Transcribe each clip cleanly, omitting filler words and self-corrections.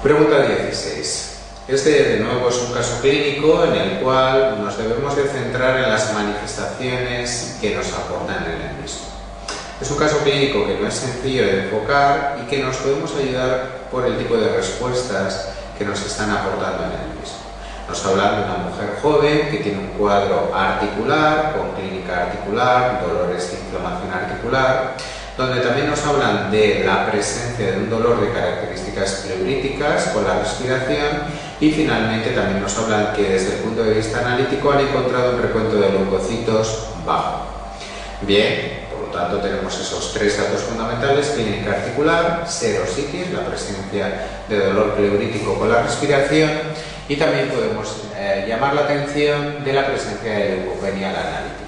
Pregunta 16. Este de nuevo es un caso clínico en el cual nos debemos de centrar en las manifestaciones que nos aportan en el mismo. Es un caso clínico que no es sencillo de enfocar y que nos podemos ayudar por el tipo de respuestas que nos están aportando en el mismo. Nos hablan de una mujer joven que tiene un cuadro articular, con clínica articular, dolores de inflamación articular, donde también nos hablan de la presencia de un dolor de características pleuríticas con la respiración y finalmente también nos hablan que desde el punto de vista analítico han encontrado un recuento de leucocitos bajo. Bien, por lo tanto tenemos esos tres datos fundamentales: clínica articular, serositis, la presencia de dolor pleurítico con la respiración, y también podemos llamar la atención de la presencia de leucopenia analítica.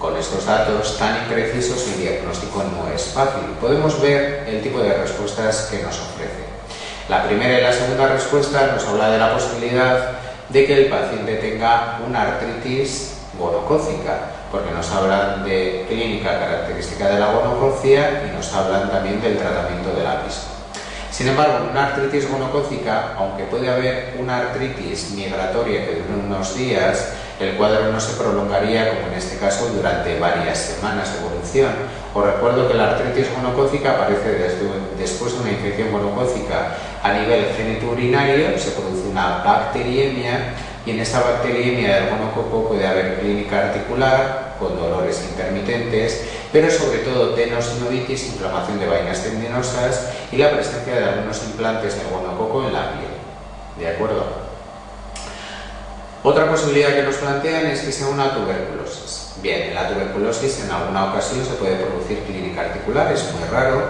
Con estos datos tan imprecisos el diagnóstico no es fácil. Podemos ver el tipo de respuestas que nos ofrece. La primera y la segunda respuesta nos habla de la posibilidad de que el paciente tenga una artritis gonocócica, porque nos hablan de clínica característica de la gonococia y nos hablan también del tratamiento del apisco. Sin embargo, una artritis gonocócica, aunque puede haber una artritis migratoria que dure unos días, el cuadro no se prolongaría, como en este caso, durante varias semanas de evolución. Os recuerdo que la artritis gonocócica aparece después de una infección gonocócica a nivel genitourinario, se produce una bacteriemia y en esta bacteriemia del gonococo puede haber clínica articular con dolores intermitentes, pero sobre todo tenosinovitis, inflamación de vainas tendinosas y la presencia de algunos implantes de gonococo en la piel. ¿De acuerdo? Otra posibilidad que nos plantean es que sea una tuberculosis. Bien, en la tuberculosis en alguna ocasión se puede producir clínica articular, es muy raro,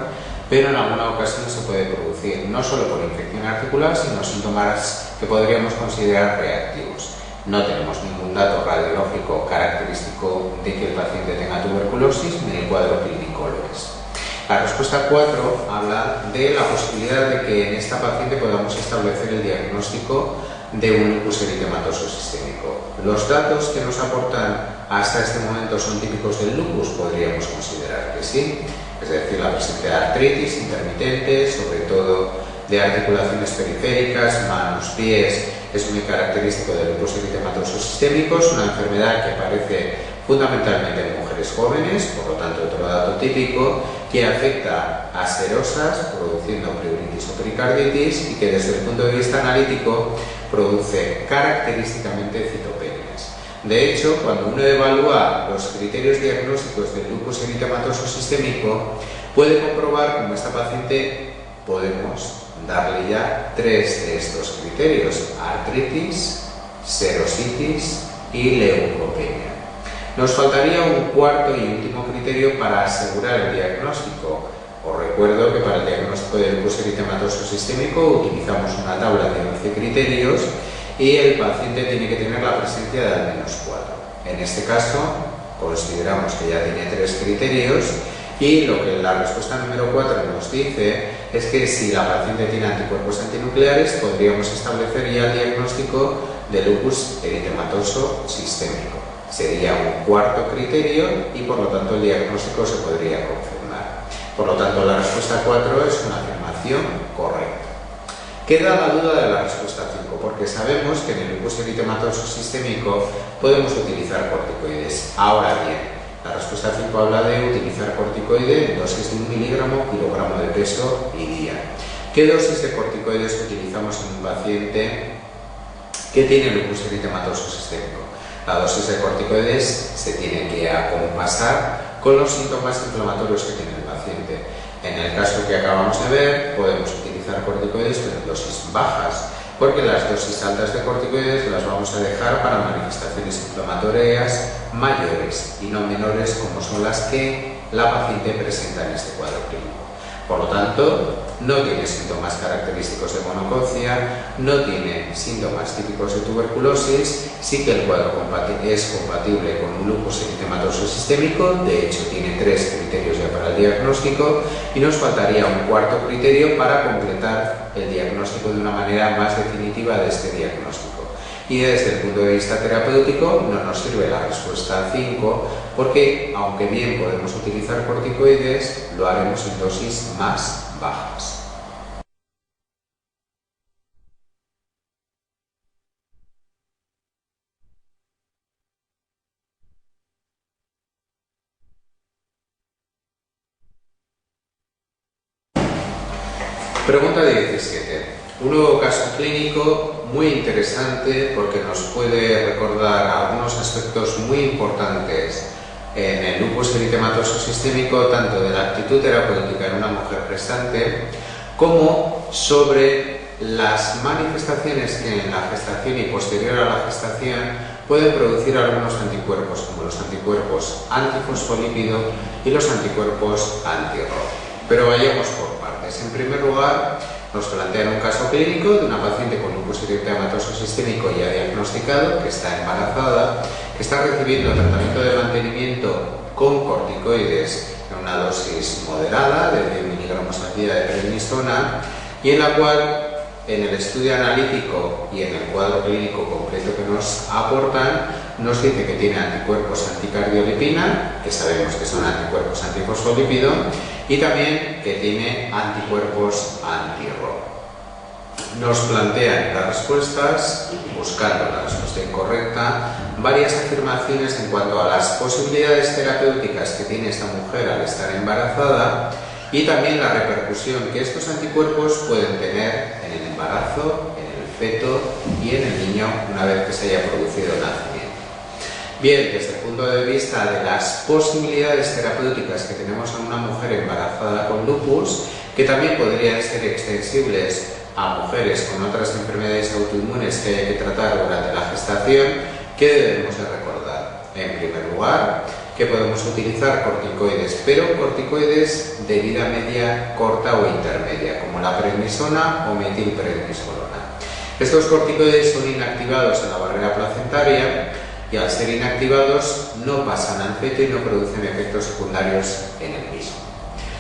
pero en alguna ocasión se puede producir no solo por infección articular, sino síntomas que podríamos considerar reactivos. No tenemos ningún dato radiológico característico de que el paciente tenga tuberculosis, ni el cuadro clínico lo es. La respuesta 4 habla de la posibilidad de que en esta paciente podamos establecer el diagnóstico de un lupus eritematoso sistémico. Los datos que nos aportan hasta este momento son típicos del lupus, podríamos considerar que sí, es decir, la presencia de artritis intermitente, sobre todo de articulaciones periféricas, manos, pies, es muy característico del lupus eritematoso sistémico, es una enfermedad que aparece fundamentalmente en mujeres jóvenes, por lo tanto otro dato típico, que afecta a serosas, produciendo pleuritis o pericarditis, y que desde el punto de vista analítico produce característicamente citopenias. De hecho, cuando uno evalúa los criterios diagnósticos del lupus eritematoso sistémico, puede comprobar cómo esta paciente podemos darle ya tres de estos criterios: artritis, serositis y leucopenia. Nos faltaría un cuarto y último criterio para asegurar el diagnóstico. Os recuerdo que para el diagnóstico del lupus eritematoso sistémico utilizamos una tabla de 11 criterios y el paciente tiene que tener la presencia de al menos 4. En este caso, consideramos que ya tiene 3 criterios y lo que la respuesta número 4 nos dice es que si la paciente tiene anticuerpos antinucleares, podríamos establecer ya el diagnóstico de lupus eritematoso sistémico. Sería un cuarto criterio y por lo tanto el diagnóstico se podría confirmar. Por lo tanto, la respuesta 4 es una afirmación correcta. Queda la duda de la respuesta 5, porque sabemos que en el lupus eritematoso sistémico podemos utilizar corticoides. Ahora bien, la respuesta 5 habla de utilizar corticoide en dosis de 1 miligramo kilogramo de peso y día. ¿Qué dosis de corticoides utilizamos en un paciente que tiene lupus eritematoso sistémico? La dosis de corticoides se tiene que acompasar con los síntomas inflamatorios que tiene el paciente. En el caso que acabamos de ver, podemos utilizar corticoides pero en dosis bajas, porque las dosis altas de corticoides las vamos a dejar para manifestaciones inflamatorias mayores y no menores, como son las que la paciente presenta en este cuadro clínico. Por lo tanto, no tiene síntomas característicos de gonococia, no tiene síntomas típicos de tuberculosis, sí que el cuadro es compatible con un lupus eritematoso sistémico, de hecho tiene 3 criterios ya para el diagnóstico y nos faltaría un cuarto criterio para completar el diagnóstico de una manera más definitiva de este diagnóstico. Y desde el punto de vista terapéutico no nos sirve la respuesta 5 porque, aunque bien podemos utilizar corticoides, lo haremos en dosis más bajas. Pregunta 17. Un nuevo caso clínico muy interesante porque nos puede recordar algunos aspectos muy importantes en el lupus eritematoso sistémico, tanto de la actitud terapéutica en una mujer gestante como sobre las manifestaciones que en la gestación y posterior a la gestación pueden producir algunos anticuerpos, como los anticuerpos antifosfolípido y los anticuerpos anti-ROR. Pero vayamos por partes. En primer lugar, nos plantean un caso clínico de una paciente con lupus eritematoso sistémico ya diagnosticado, que está embarazada, que está recibiendo tratamiento de mantenimiento con corticoides en una dosis moderada de 10 miligramos al día de prednisona, y en la cual, en el estudio analítico y en el cuadro clínico completo que nos aportan, nos dice que tiene anticuerpos anticardiolipina, que sabemos que son anticuerpos antifosfolípido, y también que tiene anticuerpos anti-ROR. Nos plantean las respuestas, buscando la respuesta incorrecta, varias afirmaciones en cuanto a las posibilidades terapéuticas que tiene esta mujer al estar embarazada y también la repercusión que estos anticuerpos pueden tener en el embarazo, en el feto y en el niño una vez que se haya producido el nacimiento. Bien, desde el punto de vista de las posibilidades terapéuticas que tenemos en una mujer embarazada con lupus, que también podrían ser extensibles a mujeres con otras enfermedades autoinmunes que hay que tratar durante la gestación, ¿qué debemos de recordar? En primer lugar, que podemos utilizar corticoides, pero corticoides de vida media, corta o intermedia, como la prednisona o metilprednisolona. Estos corticoides son inactivados en la barrera placentaria y al ser inactivados no pasan al feto y no producen efectos secundarios en el mismo.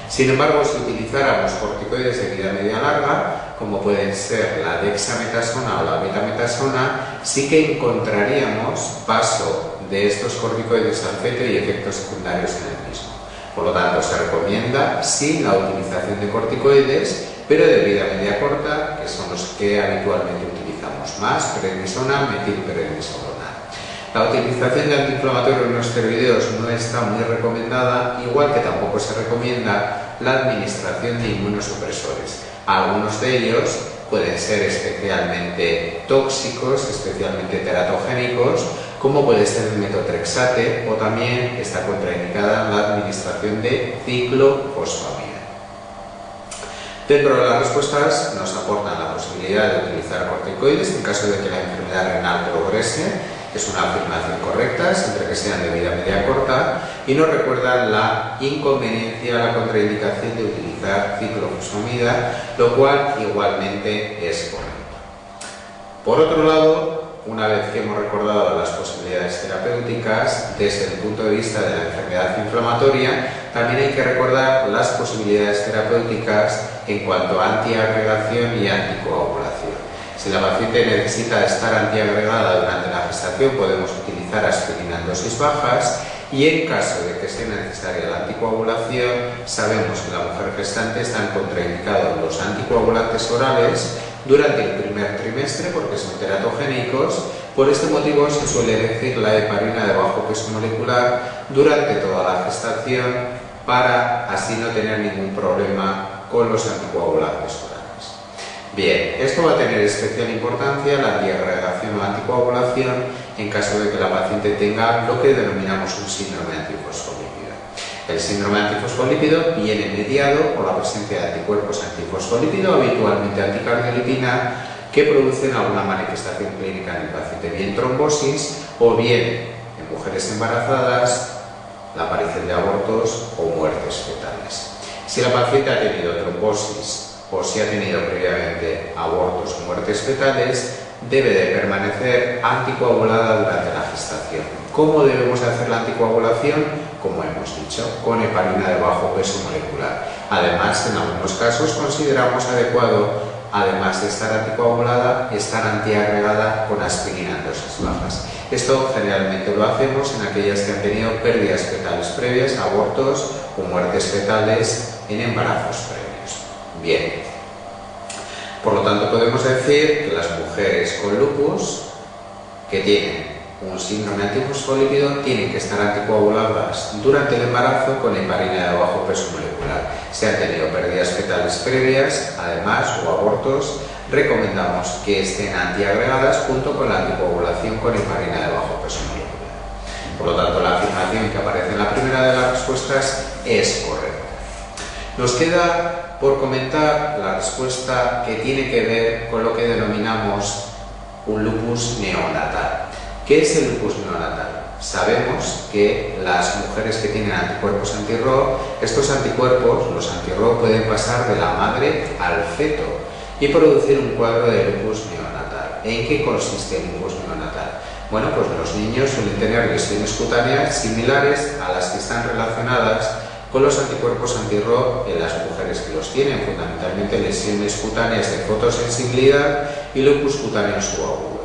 Sin embargo, si utilizáramos corticoides de vida media larga, como pueden ser la dexametasona o la betametasona, sí que encontraríamos paso de estos corticoides al feto y efectos secundarios en el mismo. Por lo tanto, se recomienda sí la utilización de corticoides, pero de vida media corta, que son los que habitualmente utilizamos más, prednisona, metilprednisolona. La utilización de antiinflamatorios no esteroideos no está muy recomendada, igual que tampoco se recomienda la administración de inmunosupresores. Algunos de ellos pueden ser especialmente tóxicos, especialmente teratogénicos, como puede ser el metotrexate, o también está contraindicada la administración de ciclofosfamida. Dentro de las respuestas nos aportan la posibilidad de utilizar corticoides en caso de que la enfermedad renal progrese. Es una afirmación correcta, siempre que sean de vida media corta, y nos recuerdan la inconveniencia, la contraindicación de utilizar ciclofosfamida, lo cual igualmente es correcto. Por otro lado, una vez que hemos recordado las posibilidades terapéuticas, desde el punto de vista de la enfermedad inflamatoria, también hay que recordar las posibilidades terapéuticas en cuanto a antiagregación y anticoagulación. Si la paciente necesita estar antiagregada durante la gestación, podemos utilizar aspirina en dosis bajas, y en caso de que sea necesaria la anticoagulación, sabemos que la mujer gestante están contraindicados los anticoagulantes orales durante el primer trimestre porque son teratogénicos. Por este motivo se suele elegir la heparina de bajo peso molecular durante toda la gestación para así no tener ningún problema con los anticoagulantes orales. Bien, esto va a tener especial importancia la antiagregación o anticoagulación en caso de que la paciente tenga lo que denominamos un síndrome antifosfolípido. El síndrome antifosfolípido viene mediado por la presencia de anticuerpos antifosfolípido, habitualmente anticardiolipina, que producen alguna manifestación clínica en el paciente, bien trombosis o bien en mujeres embarazadas, la aparición de abortos o muertes fetales. Si la paciente ha tenido trombosis o si ha tenido previamente abortos o muertes fetales, debe de permanecer anticoagulada durante la gestación. ¿Cómo debemos hacer la anticoagulación? Como hemos dicho, con heparina de bajo peso molecular. Además, en algunos casos consideramos adecuado, además de estar anticoagulada, estar antiagregada con aspirina en dosis bajas. Esto generalmente lo hacemos en aquellas que han tenido pérdidas fetales previas, abortos o muertes fetales en embarazos previos. Bien, por lo tanto podemos decir que las mujeres con lupus que tienen un síndrome antifosfolípido tienen que estar anticoaguladas durante el embarazo con heparina de bajo peso molecular. Si han tenido pérdidas fetales previas, además, o abortos, recomendamos que estén antiagregadas junto con la anticoagulación con heparina de bajo peso molecular. Por lo tanto, la afirmación que aparece en la primera de las respuestas es correcta. Nos queda por comentar la respuesta que tiene que ver con lo que denominamos un lupus neonatal. ¿Qué es el lupus neonatal? Sabemos que las mujeres que tienen anticuerpos anti-RO, estos anticuerpos, los anti-RO, pueden pasar de la madre al feto y producir un cuadro de lupus neonatal. ¿En qué consiste el lupus neonatal? Bueno, pues los niños suelen tener lesiones cutáneas similares a las que están relacionadas con los anticuerpos anti-RO en las mujeres que los tienen, fundamentalmente lesiones cutáneas de fotosensibilidad y lupus cutáneo subagudo.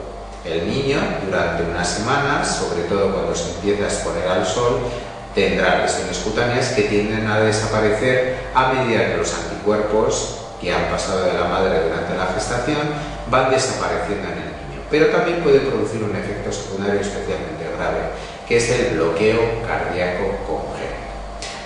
El niño, durante unas semanas, sobre todo cuando se empieza a exponer al sol, tendrá lesiones cutáneas que tienden a desaparecer a medida que los anticuerpos que han pasado de la madre durante la gestación van desapareciendo en el niño. Pero también puede producir un efecto secundario especialmente grave, que es el bloqueo cardíaco congénito.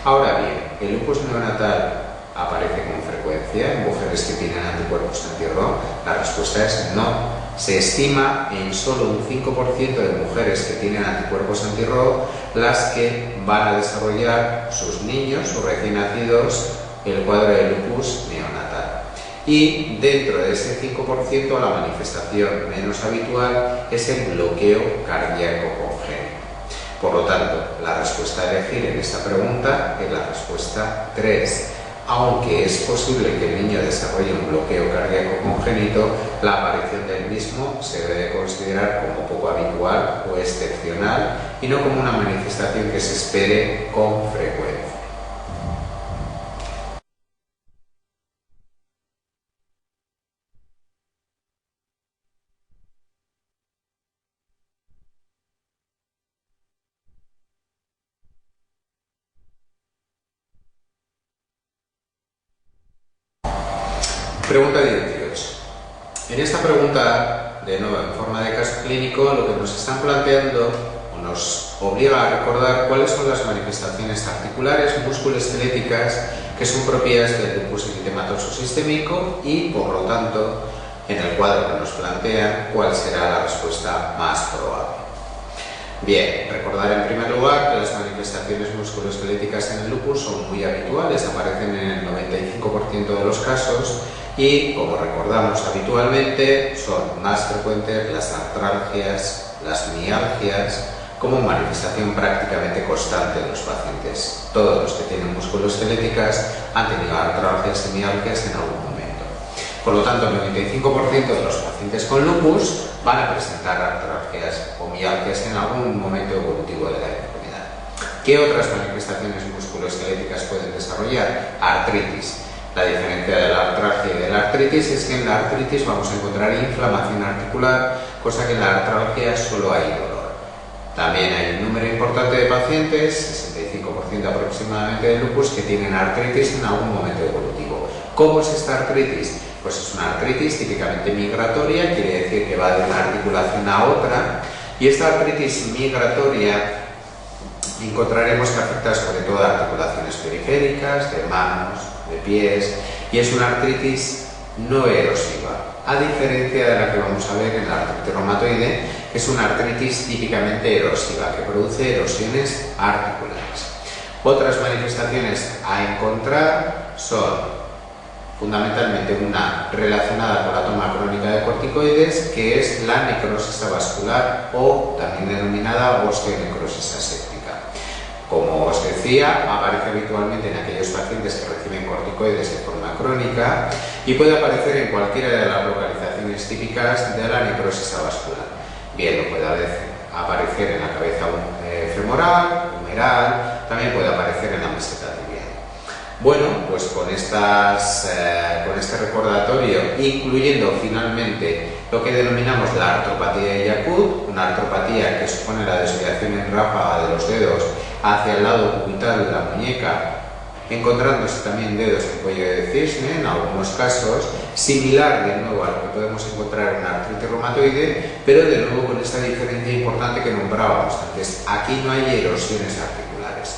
Ahora bien, ¿el lupus neonatal aparece con frecuencia en mujeres que tienen anticuerpos anti-RO? La respuesta es no. Se estima en solo un 5% de mujeres que tienen anticuerpos anti-RO las que van a desarrollar sus niños o recién nacidos el cuadro de lupus neonatal. Y dentro de ese 5% la manifestación menos habitual es el bloqueo cardíaco congénito. Por lo tanto, la respuesta a elegir en esta pregunta es la respuesta 3. Aunque es posible que el niño desarrolle un bloqueo cardíaco congénito, la aparición del mismo se debe considerar como poco habitual o excepcional y no como una manifestación que se espere con frecuencia. Pregunta 18. En esta pregunta, de nuevo en forma de caso clínico, lo que nos están planteando o nos obliga a recordar cuáles son las manifestaciones articulares musculoesqueléticas que son propias del lupus eritematoso sistémico y, por lo tanto, en el cuadro que nos plantean, cuál será la respuesta más probable. Bien, recordar en primer lugar que las manifestaciones musculoesqueléticas en el lupus son muy habituales, aparecen en el 95% de los casos y, como recordamos habitualmente, son más frecuentes las artralgias, las mialgias, como manifestación prácticamente constante en los pacientes. Todos los que tienen musculoesqueléticas han tenido artralgias y mialgias en algún momento. Por lo tanto, el 95% de los pacientes con lupus van a presentar artralgias o mialgias en algún momento evolutivo de la enfermedad. ¿Qué otras manifestaciones musculoesqueléticas pueden desarrollar? Artritis. La diferencia de la artralgia y de la artritis es que en la artritis vamos a encontrar inflamación articular, cosa que en la artralgia solo hay dolor. También hay un número importante de pacientes, 65% aproximadamente de lupus, que tienen artritis en algún momento evolutivo. ¿Cómo es esta artritis? Pues es una artritis típicamente migratoria, quiere decir que va de una articulación a otra, y esta artritis migratoria encontraremos que afecta sobre todo a articulaciones periféricas, de manos, de pies, y es una artritis no erosiva, a diferencia de la que vamos a ver en la artritis reumatoide, que es una artritis típicamente erosiva, que produce erosiones articulares. Otras manifestaciones a encontrar son fundamentalmente una relacionada con la toma crónica de corticoides, que es la necrosis avascular o también denominada osteonecrosis aséptica. Como os decía, aparece habitualmente en aquellos pacientes que reciben corticoides de forma crónica y puede aparecer en cualquiera de las localizaciones típicas de la necrosis avascular. Bien, puede aparecer en la cabeza femoral, humeral, también puede aparecer en la meseta tibial. Bueno, pues con este recordatorio, incluyendo finalmente lo que denominamos la artropatía de Yakut, una artropatía que supone la desviación en ráfaga de los dedos hacia el lado cubital de la muñeca encontrándose también dedos en cuello de cisne en algunos casos, similar de nuevo a lo que podemos encontrar en una artritis reumatoide, pero de nuevo con esta diferencia importante que nombrábamos antes. Aquí no hay erosiones articulares.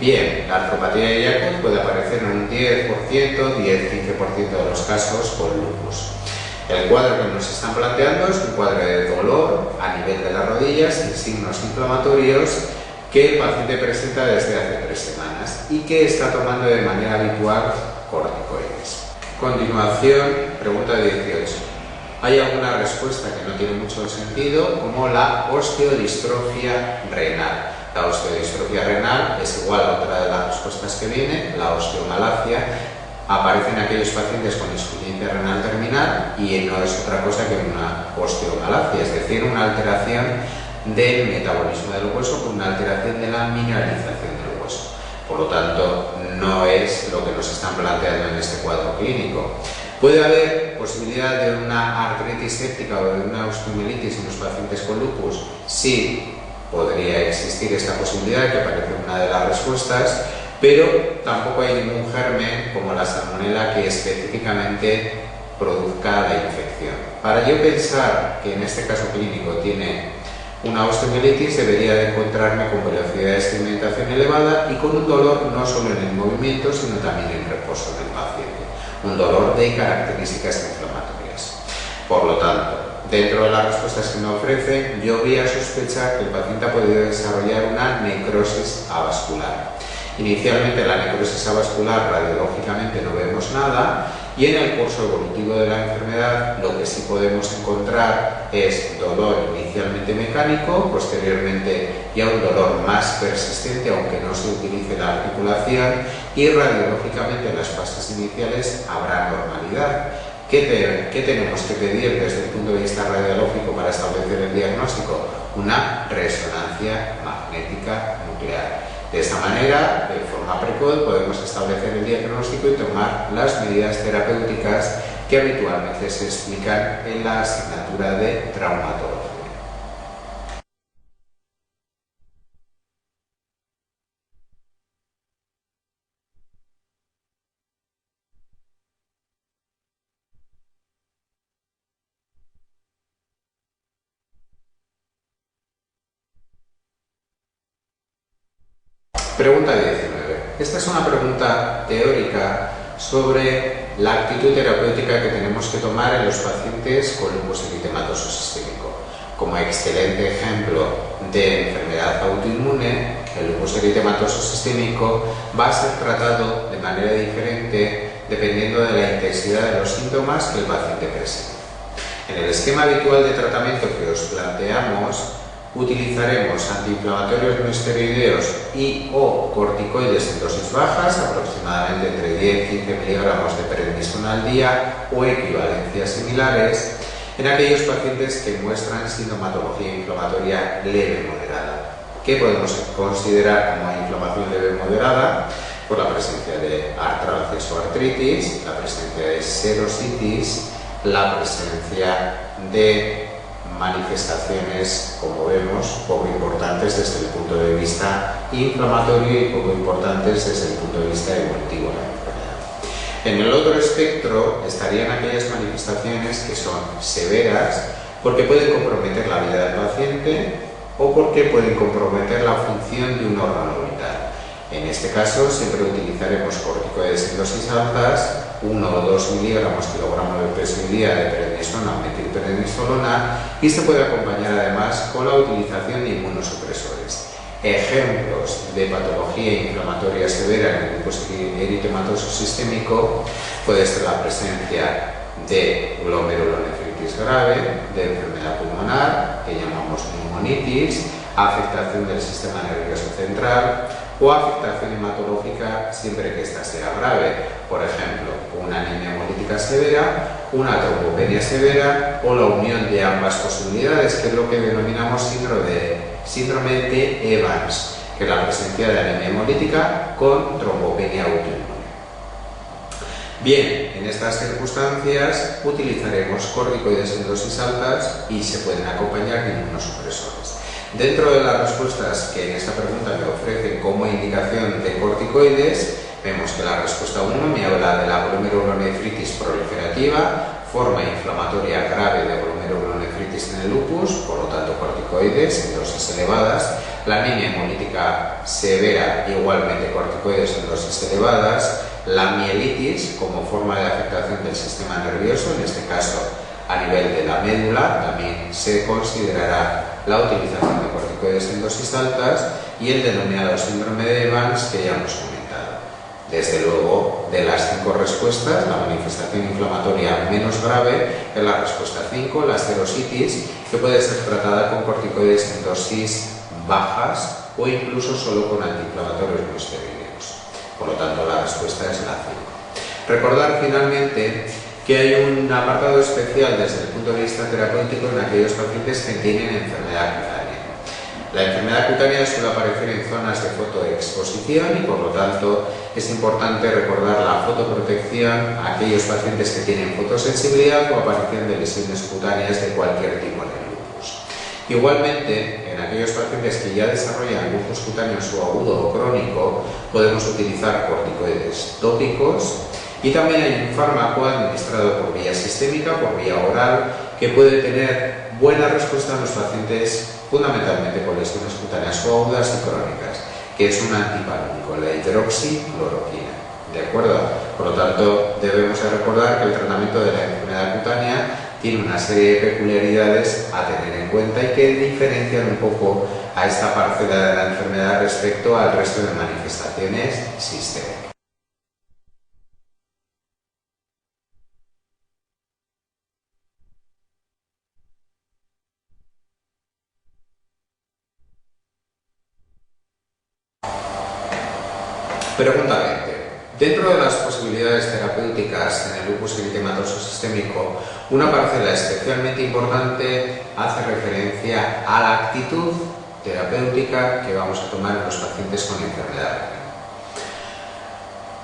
Bien, la artropatía de Charcot puede aparecer en un 10%, 10-15% de los casos con lupus. El cuadro que nos están planteando es un cuadro de dolor a nivel de las rodillas sin signos inflamatorios que el paciente presenta desde hace 3 semanas y que está tomando de manera habitual corticoides. Continuación, pregunta 18. Hay alguna respuesta que no tiene mucho sentido, como la osteodistrofia renal. La osteodistrofia renal es igual a otra de las respuestas que viene, la osteomalacia. Aparece en aquellos pacientes con insuficiencia renal terminal y no es otra cosa que una osteomalacia, es decir, una alteración del metabolismo del hueso con una alteración de la mineralización del hueso. Por lo tanto, no es lo que nos están planteando en este cuadro clínico. ¿Puede haber posibilidad de una artritis séptica o de una osteomielitis en los pacientes con lupus? Sí, podría existir esta posibilidad, que aparece en una de las respuestas, pero tampoco hay ningún germen como la salmonela que específicamente produzca la infección. Para yo pensar que en este caso clínico tiene una osteomielitis, debería de encontrarme con velocidad de sedimentación elevada y con un dolor no solo en el movimiento, sino también en reposo del paciente. Un dolor de características inflamatorias. Por lo tanto, dentro de las respuestas que me ofrece, yo voy a sospechar que el paciente ha podido desarrollar una necrosis avascular. Inicialmente la necrosis avascular radiológicamente no vemos nada y en el curso evolutivo de la enfermedad lo que sí podemos encontrar es dolor inicialmente mecánico, posteriormente ya un dolor más persistente aunque no se utilice la articulación y radiológicamente en las fases iniciales habrá normalidad. ¿Qué tenemos que pedir desde el punto de vista radiológico para establecer el diagnóstico? Una resonancia magnética nuclear. De esta manera, de forma precoz, podemos establecer el diagnóstico y tomar las medidas terapéuticas que habitualmente se explican en la asignatura de traumatología. Pregunta 19. Esta es una pregunta teórica sobre la actitud terapéutica que tenemos que tomar en los pacientes con lupus eritematoso sistémico. Como excelente ejemplo de enfermedad autoinmune, el lupus eritematoso sistémico va a ser tratado de manera diferente dependiendo de la intensidad de los síntomas que el paciente presente. En el esquema habitual de tratamiento que os planteamos, utilizaremos antiinflamatorios no esteroideos y o corticoides en dosis bajas, aproximadamente entre 10 y 15 miligramos de prednisona al día o equivalencias similares, en aquellos pacientes que muestran sintomatología inflamatoria leve moderada. ¿Qué podemos considerar como inflamación leve moderada? Por la presencia de artralgias o artritis, la presencia de serositis, la presencia de manifestaciones, como vemos, poco importantes desde el punto de vista inflamatorio y poco importantes desde el punto de vista evolutivo de la enfermedad. En el otro espectro estarían aquellas manifestaciones que son severas porque pueden comprometer la vida del paciente o porque pueden comprometer la función de un órgano vital. En este caso siempre utilizaremos corticoides en dosis altas, 1 o 2 miligramos kilogramo de peso y día de prednisona o metilprednisolona, y se puede acompañar además con la utilización de inmunosupresores. Ejemplos de patología inflamatoria severa en el lupus eritematoso sistémico puede ser la presencia de glomerulonefritis grave, de enfermedad pulmonar, que llamamos neumonitis, afectación del sistema nervioso central o afectación hematológica siempre que ésta sea grave, por ejemplo, una anemia hemolítica severa, una trombopenia severa o la unión de ambas posibilidades, que es lo que denominamos síndrome de Evans, que es la presencia de anemia hemolítica con trombopenia autoinmune. Bien, en estas circunstancias utilizaremos corticoides en dosis altas y se pueden acompañar de inmunosupresores. Dentro de las respuestas que en esta pregunta me ofrecen como indicación de corticoides, Vemos que la respuesta 1 me habla de la glomerulonefritis proliferativa, forma inflamatoria grave de glomerulonefritis en el lupus, por lo tanto corticoides en dosis elevadas, la anemia hemolítica severa, igualmente corticoides en dosis elevadas, la mielitis como forma de afectación del sistema nervioso, en este caso a nivel de la médula, también se considerará la utilización de corticoides en dosis altas, y el denominado síndrome de Evans, que ya hemos comentado. Desde luego, de las 5 respuestas, la manifestación inflamatoria menos grave es la respuesta 5, la serositis, que puede ser tratada con corticoides en dosis bajas o incluso solo con antiinflamatorios no esteroideos. Por lo tanto, la respuesta es la 5. Recordar finalmente que hay un apartado especial desde el punto de vista terapéutico en aquellos pacientes que tienen enfermedad cutánea. La enfermedad cutánea suele aparecer en zonas de fotoexposición y por lo tanto es importante recordar la fotoprotección a aquellos pacientes que tienen fotosensibilidad o aparición de lesiones cutáneas de cualquier tipo en el lupus. Igualmente, en aquellos pacientes que ya desarrollan lupus cutáneo subagudo o crónico, podemos utilizar corticoides tópicos. Y también hay un fármaco administrado por vía sistémica, por vía oral, que puede tener buena respuesta en los pacientes fundamentalmente con lesiones cutáneas subagudas y crónicas, que es un antipalínico, la hidroxicloroquina. ¿De acuerdo? Por lo tanto, debemos recordar que el tratamiento de la enfermedad cutánea tiene una serie de peculiaridades a tener en cuenta y que diferencian un poco a esta parcela de la enfermedad respecto al resto de manifestaciones sistémicas. Pregunta 20. Dentro de las posibilidades terapéuticas en el lupus eritematoso sistémico, una parcela especialmente importante hace referencia a la actitud terapéutica que vamos a tomar en los pacientes con enfermedad renal.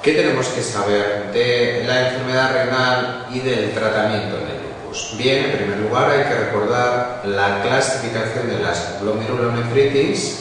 ¿Qué tenemos que saber de la enfermedad renal y del tratamiento en el lupus? Bien, en primer lugar hay que recordar la clasificación de las glomerulonefritis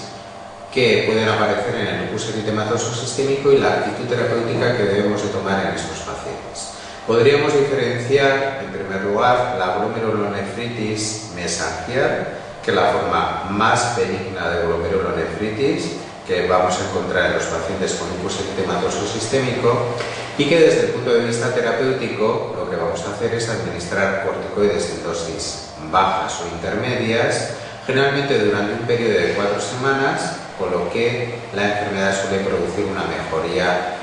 que pueden aparecer en el lupus eritematoso sistémico y la actitud terapéutica que debemos de tomar en estos pacientes. Podríamos diferenciar, en primer lugar, la glomerulonefritis mesangial, que es la forma más benigna de glomerulonefritis que vamos a encontrar en los pacientes con lupus eritematoso sistémico, y que desde el punto de vista terapéutico lo que vamos a hacer es administrar corticoides en dosis bajas o intermedias, generalmente durante un periodo de 4 semanas, con lo que la enfermedad suele producir una mejoría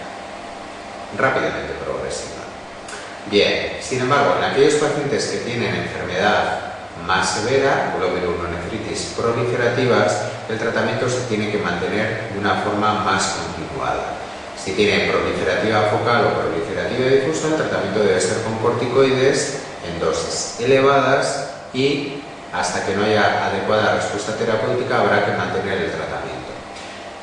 rápidamente progresiva. Bien, sin embargo, en aquellos pacientes que tienen enfermedad más severa, glomerulonefritis proliferativas, el tratamiento se tiene que mantener de una forma más continuada. Si tiene proliferativa focal o proliferativa difusa, el tratamiento debe ser con corticoides en dosis elevadas y hasta que no haya adecuada respuesta terapéutica habrá que mantener el tratamiento.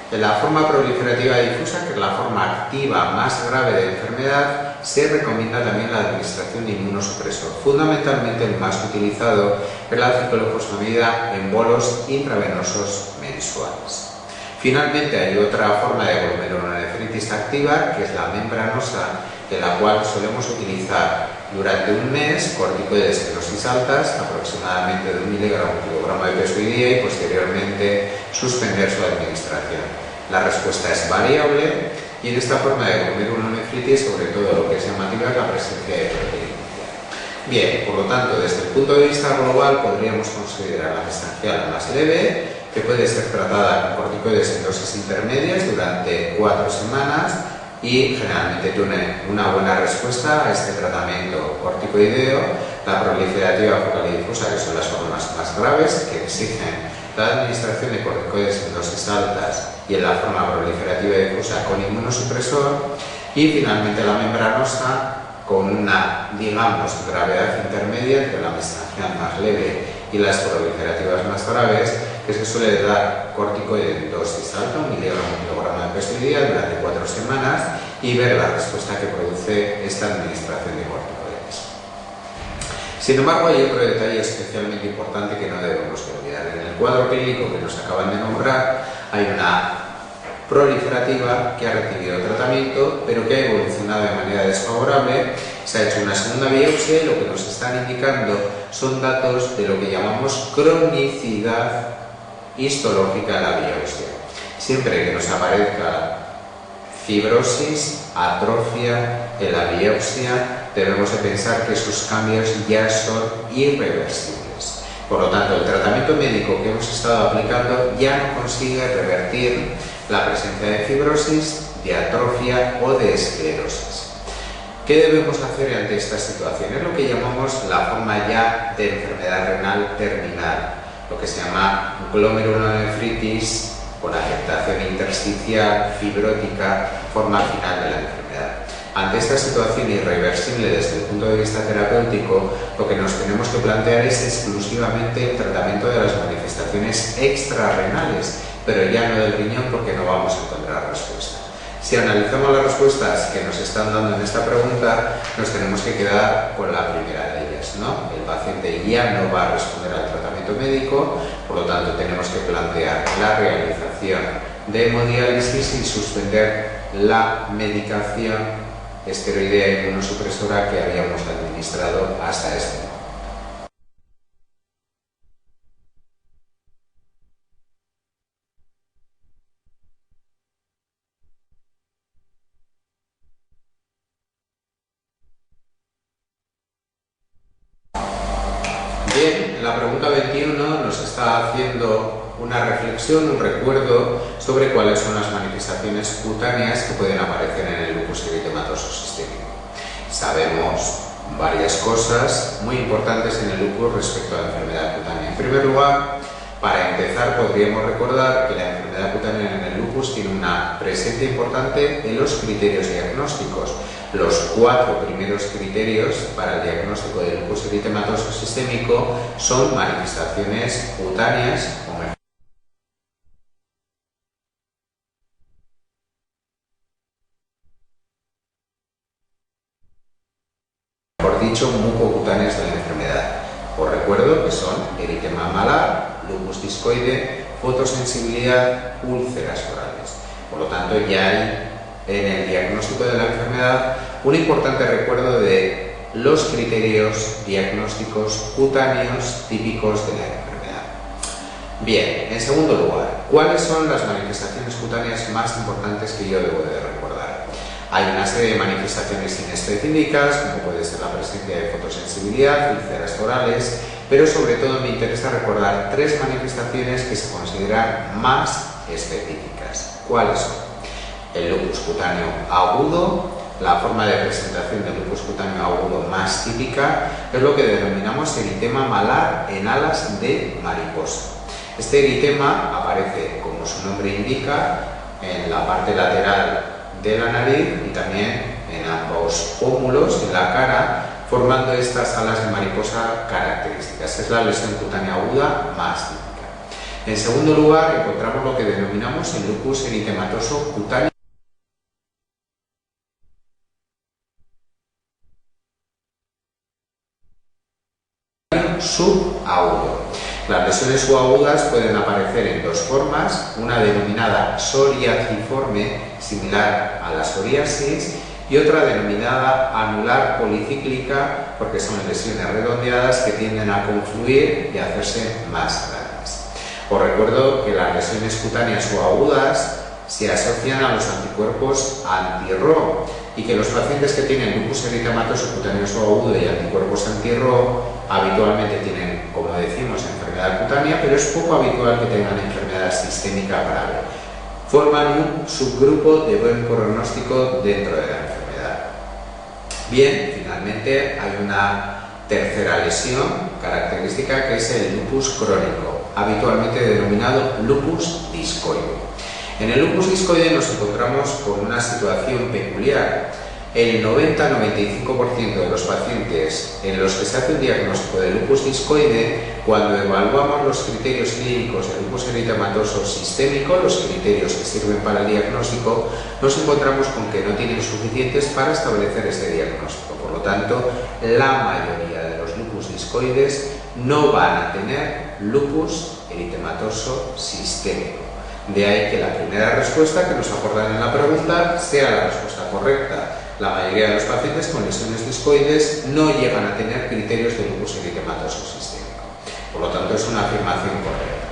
En la forma proliferativa difusa, que es la forma activa más grave de enfermedad, se recomienda también la administración de inmunosupresor. Fundamentalmente el más utilizado es la ciclofosfamida en bolos intravenosos mensuales. Finalmente hay otra forma de glomerulonefritis activa, que es la membranosa, de la cual solemos utilizar durante un mes corticoides en dosis altas, aproximadamente de 1 miligramo por kilogramo de peso y día, y posteriormente suspender su administración. La respuesta es variable y en esta forma de glomerulonefritis, sobre todo lo que es llamativa es la presencia de proteína. Bien, por lo tanto, desde el punto de vista global podríamos considerar la mesangial más leve, que puede ser tratada con corticoides en dosis intermedias durante 4 semanas, y generalmente tiene una buena respuesta a este tratamiento corticoideo. La proliferativa focal y difusa, que son las formas más graves, que exigen la administración de corticoides en dosis altas, y en la forma proliferativa difusa con inmunosupresor, y finalmente la membranosa con una, digamos, gravedad intermedia entre la mesangial más leve y las proliferativas más graves, que se suele dar corticoide en dosis alta, 1 miligramo por kilogramo de peso y día, durante 4 semanas, y ver la respuesta que produce esta administración de corticoides. Sin embargo, hay otro detalle especialmente importante que no debemos de olvidar. En el cuadro clínico que nos acaban de nombrar hay una proliferativa que ha recibido tratamiento pero que ha evolucionado de manera desfavorable. Se ha hecho una segunda biopsia y lo que nos están indicando son datos de lo que llamamos cronicidad histológica de la biopsia. Siempre que nos aparezca fibrosis, atrofia en la biopsia, debemos de pensar que sus cambios ya son irreversibles. Por lo tanto, el tratamiento médico que hemos estado aplicando ya no consigue revertir la presencia de fibrosis, de atrofia o de esclerosis. ¿Qué debemos hacer ante esta situación? Es lo que llamamos la forma ya de enfermedad renal terminal, lo que se llama glomerulonefritis con afectación intersticial, fibrótica, forma final de la enfermedad. Ante esta situación irreversible desde el punto de vista terapéutico, lo que nos tenemos que plantear es exclusivamente el tratamiento de las manifestaciones extrarrenales, pero ya no del riñón porque no vamos a encontrar respuesta. Si analizamos las respuestas que nos están dando en esta pregunta, nos tenemos que quedar con la primera de ellas, ¿no? El paciente ya no va a responder al tratamiento médico, por lo tanto tenemos que plantear la realización de hemodiálisis y suspender la medicación esteroidea inmunosupresora que habíamos administrado hasta este momento. Bien, la pregunta 21 nos está haciendo una reflexión, un recuerdo sobre cuáles son las manifestaciones cutáneas que pueden aparecer en el lupus eritematoso sistémico. Sabemos varias cosas muy importantes en el lupus respecto a la enfermedad cutánea. En primer lugar, para empezar, podríamos recordar que la enfermedad cutánea en el lupus tiene una presencia importante en los criterios diagnósticos. Los 4 primeros criterios para el diagnóstico del lupus eritematoso sistémico son manifestaciones cutáneas, o mejor dicho, mucocutáneas de la enfermedad. Os recuerdo que son eritema malar, lupus discoide, fotosensibilidad, úlceras orales. Por lo tanto, ya hay en el diagnóstico de la enfermedad un importante recuerdo de los criterios diagnósticos cutáneos típicos de la enfermedad. Bien, en segundo lugar, ¿cuáles son las manifestaciones cutáneas más importantes que yo debo de recordar? Hay una serie de manifestaciones inespecíficas, como puede ser la presencia de fotosensibilidad, úlceras orales, pero sobre todo me interesa recordar 3 manifestaciones que se consideran más específicas. ¿Cuáles son? El lupus cutáneo agudo. La forma de presentación del lupus cutáneo agudo más típica es lo que denominamos eritema malar en alas de mariposa. Este eritema aparece, como su nombre indica, en la parte lateral de la nariz y también en ambos pómulos, en la cara, formando estas alas de mariposa características. Es la lesión cutánea aguda más típica. En segundo lugar, encontramos lo que denominamos el lupus eritematoso cutáneo subagudo. Las lesiones subagudas pueden aparecer en 2 formas, una denominada psoriaciforme, similar a la psoriasis, y otra denominada anular policíclica, porque son lesiones redondeadas que tienden a confluir y a hacerse más grandes. Os recuerdo que las lesiones cutáneas subagudas se asocian a los anticuerpos anti-RHO y que los pacientes que tienen lupus eritematoso cutáneo subagudo y anticuerpos anti-RHO habitualmente tienen, como decimos, enfermedad cutánea, pero es poco habitual que tengan enfermedad sistémica grave. Forman un subgrupo de buen pronóstico dentro de la enfermedad. Bien, finalmente hay una tercera lesión característica que es el lupus crónico, habitualmente denominado lupus discoide. En el lupus discoide nos encontramos con una situación peculiar. El 90-95% de los pacientes en los que se hace un diagnóstico de lupus discoide, cuando evaluamos los criterios clínicos del lupus eritematoso sistémico, los criterios que sirven para el diagnóstico, nos encontramos con que no tienen suficientes para establecer este diagnóstico. Por lo tanto, la mayoría de los lupus discoides no van a tener lupus eritematoso sistémico. De ahí que la primera respuesta que nos aportan en la pregunta sea la respuesta correcta. La mayoría de los pacientes con lesiones discoides no llegan a tener criterios de lupus eritematoso sistémico. Por lo tanto, es una afirmación correcta.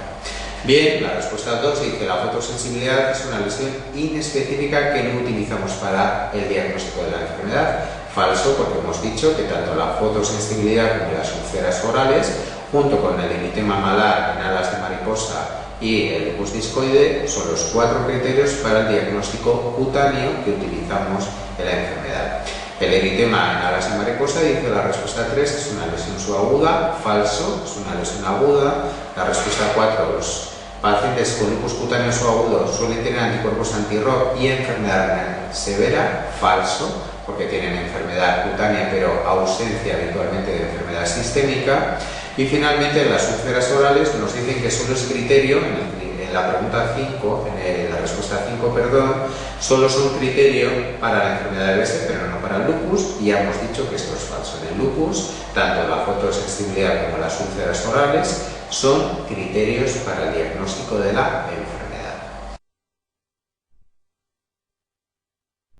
Bien, la respuesta 2 dice la fotosensibilidad es una lesión inespecífica que no utilizamos para el diagnóstico de la enfermedad. Falso, porque hemos dicho que tanto la fotosensibilidad como las úlceras orales, junto con el eritema malar en alas de mariposa y el lupus discoide, son los 4 criterios para el diagnóstico cutáneo que utilizamos en la enfermedad. El eritema en alas de mariposa, dice la respuesta 3, es una lesión subaguda. Falso, es una lesión aguda. La respuesta 4, los pacientes con lupus cutáneo subagudo suelen tener anticuerpos anti-ROR y enfermedad renal severa. Falso, porque tienen enfermedad cutánea pero ausencia habitualmente de enfermedad sistémica. Y finalmente, las úlceras orales nos dicen que solo es criterio, en la pregunta 5, en la respuesta 5, perdón, solo son criterio para la enfermedad de Bessel, pero no para el lupus, y ya hemos dicho que esto es falso. En el lupus, tanto la fotosensibilidad como las úlceras orales son criterios para el diagnóstico de la enfermedad.